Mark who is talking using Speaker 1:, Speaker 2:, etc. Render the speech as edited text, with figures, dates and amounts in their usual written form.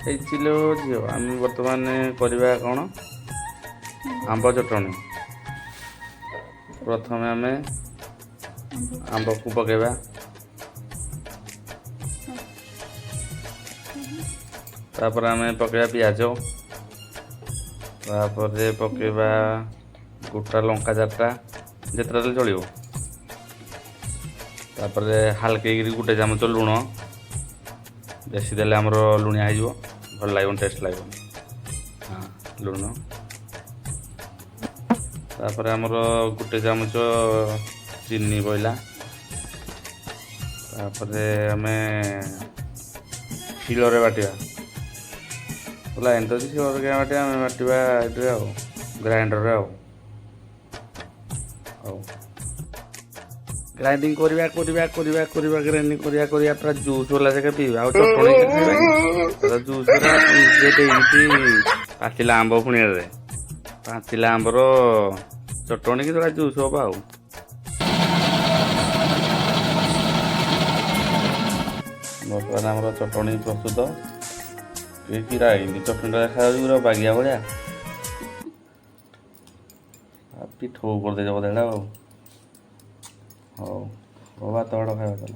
Speaker 1: ହେଇଚିଲୋ ଝିଅ ଆମେ ବର୍ତ୍ତମାନ କରିବା କ'ଣ ଆମ୍ବ ଚଟଣି। ପ୍ରଥମେ ଆମେ ଆମ୍ବକୁ ପକାଇବା, ତାପରେ ଆମେ ପକାଇବା ପିଆଜ, ତାପରେ ପକାଇବା ଗୋଟା ଲଙ୍କା 4ଟା ଯେତେଟା ଦେଲେ ଚଳିବ। ତାପରେ ହାଲକେଇକିରି 1 ଚାମଚ ଲୁଣ, ବେଶୀ ଦେଲେ ଆମର ଲୁଣିଆ ହେଇଯିବ, ଭଲ ଲାଗିବନି, ଟେଷ୍ଟ ଲାଗିବନି। ହଁ ଲୁଣ, ତାପରେ ଆମର 1 ଚାମଚ ଚିନି ପଇଲା, ତାପରେ ଆମେ ଶିଳରେ ବାଟିବା। ଲାଇନ୍ ତ ଅଛି, ଶିଳରେ କାଇଁ ବାଟିବା, ଆମେ ବାଟିବା ଏଥିରେ ଆଉ ଗ୍ରାଇଣ୍ଡରରେ ଆଉ ହଉ ଗ୍ରାଇଣ୍ଡିଙ୍ଗ କରିବା ଗ୍ରାଇଣ୍ଡିଙ୍ଗ କରିବା ପୁରା ଜୁସ୍ ବାଲା ଯାକେ ପିଇବା। ଆଉ ଚଟଣି ଖାଇବା କି ଜୁସ୍ ପୁରା ନିଜେ ଦେଇକି ପାଚିଲା ଆମ୍ବ ପୁଣିଆରେ ପାଚିଲା ଆମ୍ବର ଚଟଣି କି ପୁରା ଜୁସ୍ ହବ ଆଉ। ବର୍ତ୍ତମାନ ଆମର ଚଟଣି ପ୍ରସ୍ତୁତ। କିରା ଏମିତି ଚଟଣିଟା ଦେଖାଯାଉଛି ପୁରା ବାଗିଆ ଭଳିଆ, ପିଠଉ କରିଦେଇଛ ବୋଧେ ଆଉ। ହଉ ଭାତ ବାଡ଼ ଖାଇବା ଚାଲ।